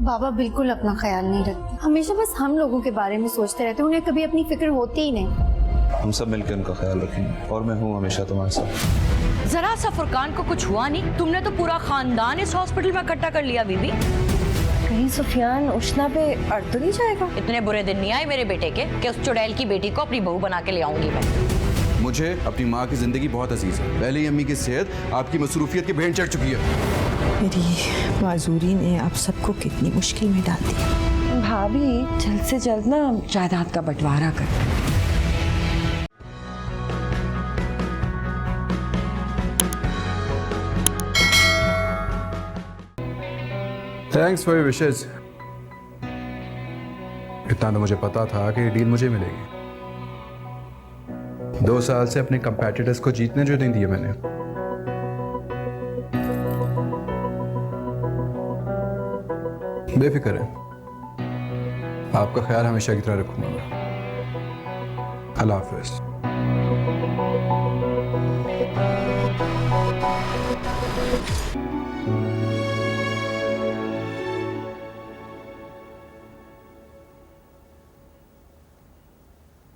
बाबा बिल्कुल अपना ख्याल नहीं रखते, हमेशा बस हम लोगों के बारे में सोचते रहते, उन्हें कभी अपनी फिक्र होती ही नहीं। हम सब मिलकर उनका ख्याल रखेंगे और मैं हूँ हमेशा तुम्हारे साथ। जरा सा फुरकान को कुछ हुआ नहीं, तुमने तो पूरा खानदान इस हॉस्पिटल में इकट्ठा कर लिया बीबी। कहीं सुफियान उष्णा पे अड़ तो नहीं जाएगा? इतने बुरे दिन नहीं आए मेरे बेटे के कि उस चुड़ैल की बेटी को अपनी बहू बना के ले आऊंगी मैं। मुझे अपनी माँ की जिंदगी बहुत अजीज है। पहले ही अम्मी की सेहत आपकी मसरूफियत की भेंट चढ़ चुकी है। मेरी माजूरी ने आप सबको कितनी मुश्किल में डाल दिया। भाभी जल्द से जल्द ना जायदाद का बंटवारा कर। Thanks for your wishes. इतना तो मुझे पता था कि डील मुझे मिलेगी। 2 साल से अपने कंपेटिटर्स को जीतने जो नहीं दिए मैंने। बेफिक्र है, आपका ख्याल हमेशा की तरह रखूंगा मैं। अल्लाह हाफिज।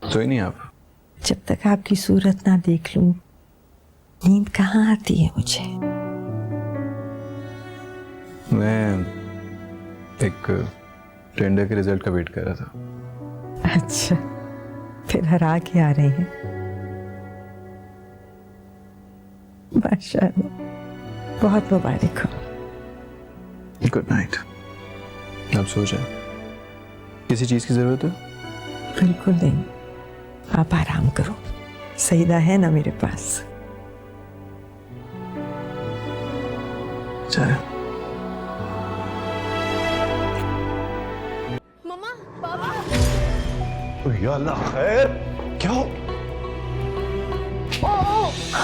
सोई नहीं आप? जब तक आपकी सूरत ना देख लूं नींद कहाँ आती है मुझे। मैं एक टेंडर के रिजल्ट का वेट कर रहा था। अच्छा, फिर हरा के आ रहे हैं। माशाअल्लाह, बहुत मुबारक हो। Good night. आप सो जाए। किसी चीज की जरूरत है? बिल्कुल नहीं, आप आराम करो। सईदा है ना मेरे पास। चाहे मम्मा, पापा। या अल्लाह खैर, क्या हो?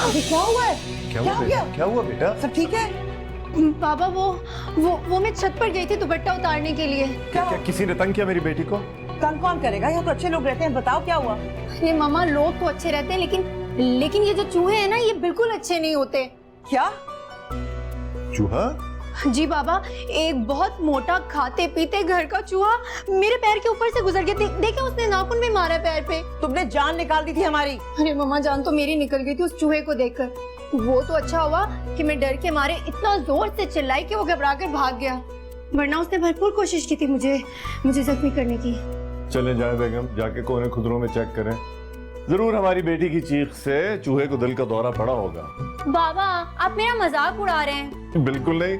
अभी क्या हुआ है? क्या हो गया? क्या हुआ बेटा? सब ठीक है? पापा वो मैं छत पर गई थी दुपट्टा उतारने के लिए। क्या किसी ने तंग किया मेरी बेटी को? तंग कौन करेगा? यहाँ तो अच्छे लोग रहते हैं। बताओ क्या हुआ? ये मामा, लोग तो अच्छे रहते हैं लेकिन ये जो चूहे हैं ना, ये बिल्कुल अच्छे नहीं होते। क्या? चूहा? जी बाबा, एक बहुत मोटा खाते पीते घर का चूहा मेरे पैर के ऊपर से गुजर गया। देखे, उसने नाखून भी मारा पैर पे। तुमने जान निकाल दी थी हमारी। अरे मम्मा, जान तो मेरी निकल गई थी उस चूहे को देखकर। वो तो अच्छा हुआ कि मैं डर के मारे इतना जोर से चिल्लाई कि वो घबरा कर भाग गया, वरना उसने भरपूर कोशिश की थी मुझे जख्मी करने की। चले जाए बेगम, जाके कोने खुदरों में चेक करें। जरूर हमारी बेटी की चीख से चूहे को दिल का दौरा पड़ा होगा। बाबा, आप मेरा मजाक उड़ा रहे हैं। बिल्कुल नहीं,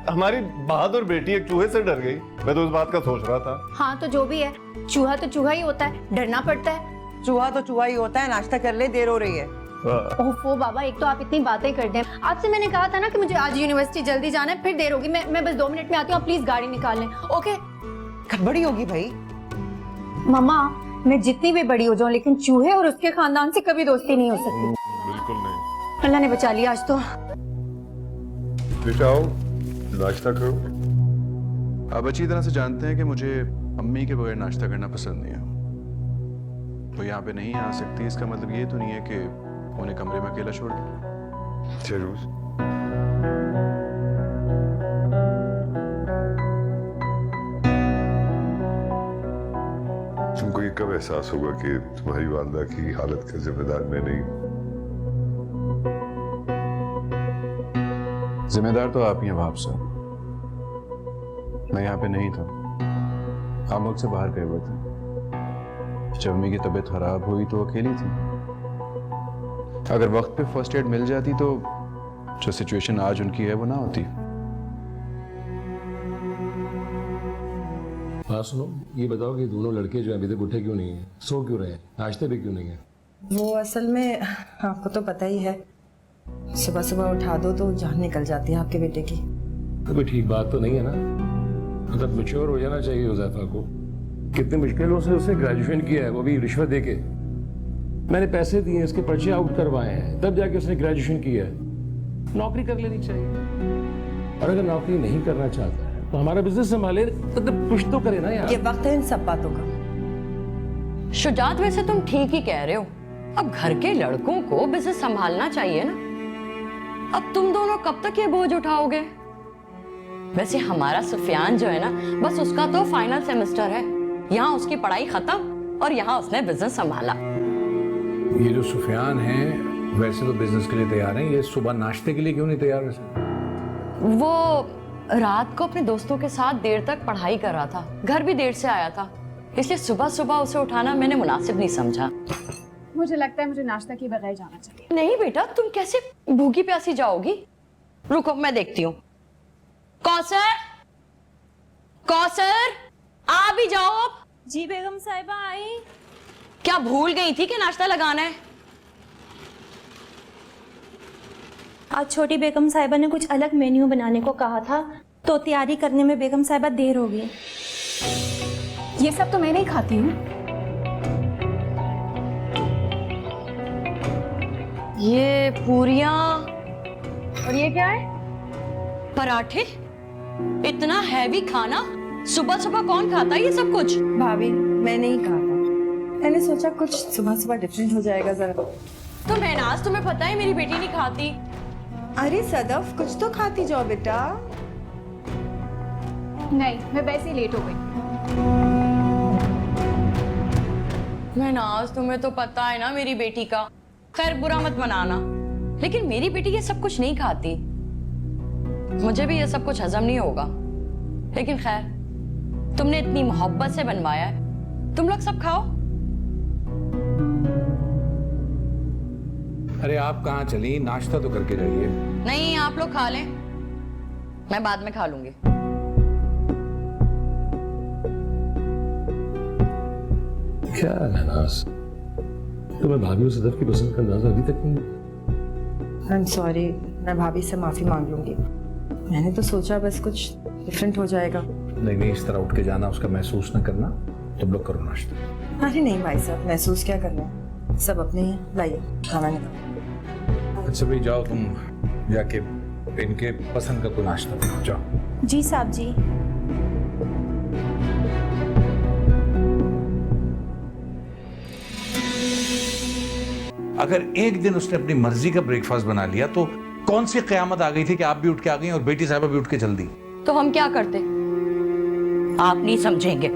हमारी बहादुर बेटी एक चूहे से डर गई। मैं तो इस बात का सोच रहा था। हाँ तो जो भी है, चूहा तो चूहा ही होता है, डरना पड़ता है। चूहा तो चूहा ही होता है। नाश्ता कर ले, देर हो रही है। ओफो बाबा, एक तो आप इतनी बातें करते हैं। आपसे मैंने कहा था ना कि मुझे आज यूनिवर्सिटी जल्दी जाना है, फिर देर होगी। मैं बस 2 मिनट में आती हूँ, आप प्लीज गाड़ी निकाल लें। ओके? कब बड़ी होगी भाई? मम्मा, मैं जितनी भी बड़ी हो जाऊं, लेकिन चूहे और उसके खानदान से कभी दोस्ती नहीं हो सकती। बिल्कुल नहीं। अल्लाह ने बचा लिया आज तो। बेटा आओ, नाश्ता करो। आप अच्छी तरह से जानते हैं कि मुझे अम्मी के बगैर नाश्ता करना पसंद नहीं है। तो यहाँ पे नहीं आ सकती, इसका मतलब ये तो नहीं है कि उन्हें कमरे में अकेला छोड़ दूं। जरूर। तुमको ये कब एहसास होगा कि तुम्हारी वालदा की हालत का जिम्मेदार मैं नहीं? जिम्मेदार तो आप ही हैं भाप साहब। मैं यहाँ पे नहीं था, आप मुझसे बाहर गए हुए थे। जब अम्मी की तबीयत खराब हुई तो अकेली थी। अगर वक्त पे फर्स्ट एड मिल जाती तो जो सिचुएशन आज उनकी है वो ना होती। हाँ सुनो, ये बताओ कि दोनों लड़के जो हैं अभी तक उठे क्यों नहीं हैं? सो क्यों रहे हैं? नाश्ते भी क्यों नहीं है? वो असल में आपको तो पता ही है, सुबह सुबह उठा दो तो जान निकल जाती है आपके बेटे की। तो कोई ठीक बात तो नहीं है ना? मतलब मैच्योर हो जाना चाहिए हुज़ैफा को। कितनी मुश्किलों से उसने ग्रेजुएशन किया है, वो भी रिश्वत देके। मैंने पैसे दिए, इसके पर्चे आउट करवाए हैं, तब जाके उसने ग्रेजुएशन किया है। नौकरी कर लेनी चाहिए। और अगर नौकरी नहीं करना चाहता है तो हमारा बिजनेस संभाले, मतलब कुछ तो करे ना यार। ये वक्त है इन सब बातों का। शुजात, वैसे तुम ठीक ही कह रहे हो। अब घर के लड़कों को बिजनेस संभालना चाहिए ना। अब तुम दोनों कब तक ये बोझ उठाओगे? वैसे हमारा सुफियान जो है ना, बस उसका तो फाइनल सेमेस्टर है। यहाँ उसकी पढ़ाई खत्म और यहाँ उसने बिजनेस संभाला। ये जो सुफियान है वैसे तो बिजनेस के लिए तैयार है, ये सुबह नाश्ते के लिए क्यों नहीं तैयार वैसे? वो रात को अपने दोस्तों के साथ देर तक पढ़ाई कर रहा था, घर भी देर से आया था, इसलिए सुबह सुबह उसे उठाना मैंने मुनासिब नहीं समझा। मुझे लगता है मुझे नाश्ता किए बगैर जाना चाहिए। नहीं बेटा, तुम कैसे भूखी प्यासी जाओगी? रुको मैं देखती हूँ। कौसर, कौसर, आ भी जाओ अब। जी बेगम साहिबा आई। क्या भूल गई थी कि नाश्ता लगाना है? आज छोटी बेगम साहिबा ने कुछ अलग मेन्यू बनाने को कहा था, तो तैयारी करने में बेगम साहिबा देर हो गई। ये सब तो मैं नहीं खाती हूँ। ये पूरियां और ये क्या है? पराठे, इतना हैवी खाना सुबह सुबह कौन खाता है ये सब कुछ? भाभी मैं नहीं कहा था, मैंने सोचा कुछ सुबह सुबह डिफरेंट हो जाएगा जरा। तो महनाज, तुम्हें पता है मेरी बेटी नहीं खाती। अरे सदफ, कुछ तो खाती जाओ बेटा। नहीं, मैं वैसे ही लेट हो गई। महनाज, तुम्हें तो पता है ना मेरी बेटी का। खैर बुरा मत मनाना, लेकिन मेरी बेटी ये सब कुछ नहीं खाती। मुझे भी ये सब कुछ हजम नहीं होगा, लेकिन खैर तुमने इतनी मोहब्बत से बनवाया है, तुम लोग सब खाओ। अरे आप कहाँ चली? नाश्ता तो करके जाइए। नहीं, आप लोग खा लें, मैं बाद में खा लूंगी। क्या महनाज, तुम्हें भाभी और सदफ की पसंद का अंदाजा अभी तक नहीं? आई एम सॉरी, मैं भाभी से माफी मांग लूंगी। मैंने तो सोचा बस कुछ डिफरेंट हो जाएगा। नहीं नहीं, इस तरह उठ के जाना, उसका महसूस न करना। तुम लोग करो नाश्ता। अरे नहीं भाई साहब, महसूस क्या करना है, सब अपने ही हैं। लाइए खाना निकालो। अच्छा भाई जाओ, तुम जाके इनके पसंद का कोई नाश्ता बनाओ, जाओ। जी साहब जी। अगर एक दिन उसने अपनी मर्जी का ब्रेकफास्ट बना लिया तो कौन सी कयामत आ गई थी कि आप भी उठ के आ गई और बेटी साहबा भी उठ के चल दी? तो हम क्या करते? आप नहीं समझेंगे।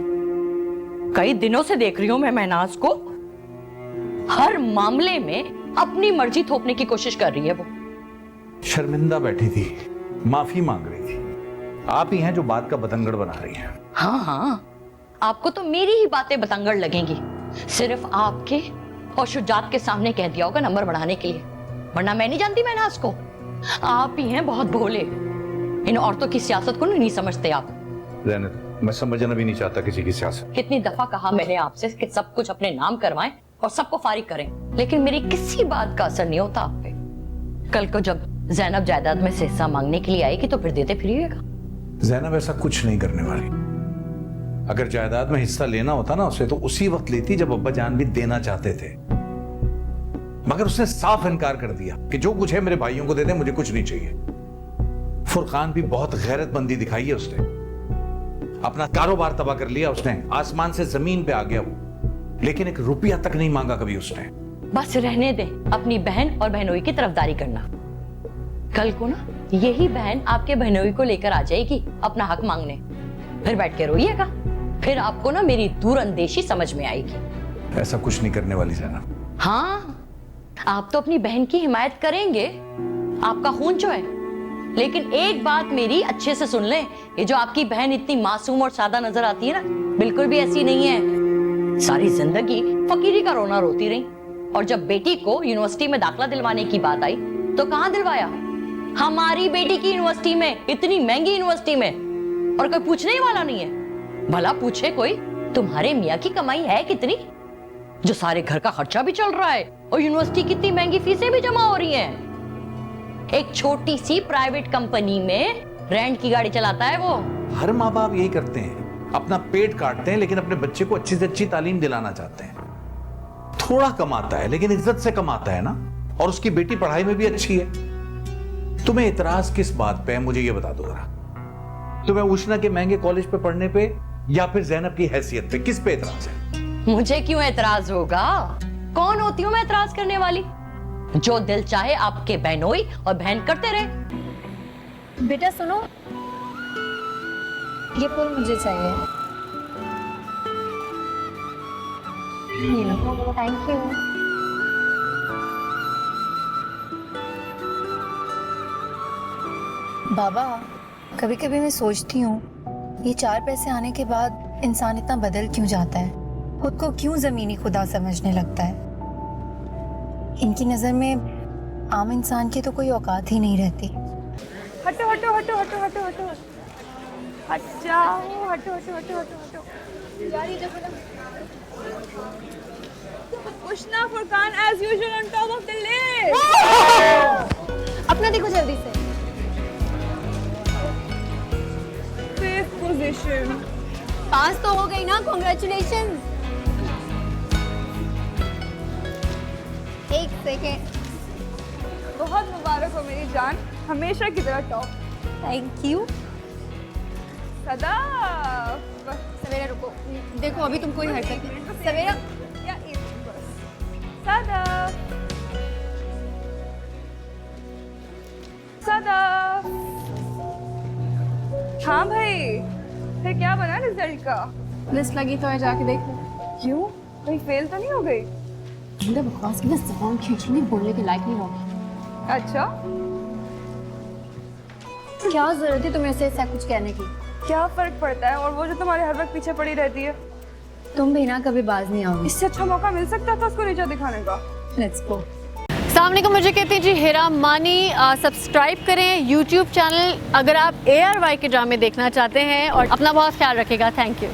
कई दिनों से देख रही हूं मैं महनाज को, हर मामले में अपनी मर्जी थोपने की कोशिश कर रही है वो। शर्मिंदा बैठी थी, माफी मांग रही थी। आप ही हैं जो बात का बतंगड़ बना रही हैं। हाँ हाँ, आपको तो मेरी ही बातें बतंगड़ लगेंगी। सिर्फ आपके और शुजात के सामने कह दिया होगा नंबर बढ़ाने के लिए, वरना मैं नहीं जानती महनाज को। आप ही हैं बहुत भोले, इन औरतों की सियासत को नहीं समझते आप। रहने दो, मैं समझना भी नहीं चाहता किसी की सियासत। कितनी दफा कहा मैंने आपसे कि सब कुछ अपने नाम करवाएं और सबको फारिग करें, लेकिन मेरी किसी बात का असर नहीं होता आप पे। कल को जब जैनब जायदाद में से हिस्सा मांगने के लिए आएगी तो फिर देते फिरिएगा। जैनब ऐसा कुछ नहीं करने वाली। अगर जायदाद में हिस्सा लेना होता ना उसे, तो उसी वक्त लेती जब अब्बा जान भी देना चाहते थे, मगर उसने साफ इनकार कर दिया कि जो कुछ है मेरे भाइयों को दे दे, मुझे कुछ नहीं चाहिए। फुरकान भी बहुत गैरतमंदी दिखाई है उसने, अपना कारोबार तबाह कर लिया उसने, आसमान से जमीन पे आ गया वो, लेकिन एक रुपया तक नहीं मांगा कभी उसने। बस रहने दे अपनी बहन और बहनोई की तरफदारी करना। कल को ना यही बहन आपके बहनोई को लेकर आ जाएगी अपना हक मांगने, फिर बैठ के रोइएगा, फिर आपको ना मेरी दूरअंदेशी समझ में आएगी। ऐसा कुछ नहीं करने वाली जैनब। हाँ, आप तो अपनी बहन की हिमायत करेंगे, आपका खून जो है, लेकिन एक बात मेरी अच्छे से सुन लें, ये जो आपकी बहन इतनी मासूम और सादा नजर आती है ना, बिल्कुल भी ऐसी नहीं है। सारी जिंदगी फकीरी का रोना रोती रही, और जब बेटी को यूनिवर्सिटी में दाखिला दिलवाने की बात आई तो कहां दिलवाया? हमारी बेटी की यूनिवर्सिटी में, इतनी महंगी यूनिवर्सिटी में, और कोई पूछने वाला नहीं है। भला पूछे कोई, तुम्हारे मियाँ की कमाई है कितनी, जो सारे घर का खर्चा भी चल रहा है और यूनिवर्सिटी की इतनी महंगी फीसें भी जमा हो रही हैं। एक छोटी सी प्राइवेट कंपनी में रेंट की गाड़ी चलाता है वो। हर माँ बाप यही करते हैं, अपना पेट काटते हैं, लेकिन अपने बच्चे को अच्छी से अच्छी तालीम दिलाना चाहते हैं। थोड़ा कमाता है लेकिन इज्जत से कमाता है ना, और उसकी बेटी पढ़ाई में भी अच्छी है। तुम्हें इतराज किस बात पे है, मुझे ये बता दो जरा। तुम्हें उष्णा के महंगे कॉलेज पे पढ़ने पे या फिर जैनब की हैसियत पे, किस पे इतराज है? मुझे क्यों एतराज होगा? कौन होती हूँ मैं एतराज करने वाली? जो दिल चाहे आपके बहनोई और बहन करते रहे। बेटा सुनो, ये फूल मुझे चाहिए। Thank you. बाबा, कभी कभी मैं सोचती हूँ ये 4 पैसे आने के बाद इंसान इतना बदल क्यों जाता है, खुद को क्यों जमीनी खुदा समझने लगता है। इनकी नजर में आम इंसान की तो कोई औकात ही नहीं रहती। हटो हटो हटो हटो हटो हटो हट जाओ, हटो हटो हटो हटो हटो यार। ये देखो ना, Ushna Furqan as usual on top of the list. अपना देखो जल्दी से। Fifth position. पास तो हो गई ना, कॉन्ग्रेचुलेशन। एक सेकेंड। बहुत मुबारक हो मेरी जान, हमेशा की तरह टॉप। Thank you. सदा सवेरा रुको, देखो अभी तुम कोई हरकत नहीं। सवेरा या एक बस। सदा सदा। हाँ भाई, फिर क्या बना रिजल्ट का? लिस्ट लगी तो है, जाके देख लो। क्यों, कहीं फेल तो नहीं हो गई? अंदर बकवास की ना ज़बान खींच रही, बोलने के लायक नहीं होगी। अच्छा, क्या जरूरत है तुम्हें ऐसा कुछ कहने की? क्या फर्क पड़ता है? और वो जो तुम्हारे हर वक्त पीछे पड़ी रहती है, तुम भी ना कभी बाज नहीं आओगी। इससे अच्छा मौका मिल सकता था उसको नीचा दिखाने का। Let's go. अस्सलाम वालेकुम, मुझे कहते हैं जी हेरा मानी। सब्सक्राइब करें यूट्यूब चैनल अगर आप ARY के ड्रामे देखना चाहते हैं, और अपना बहुत ख्याल रखिएगा। Thank you.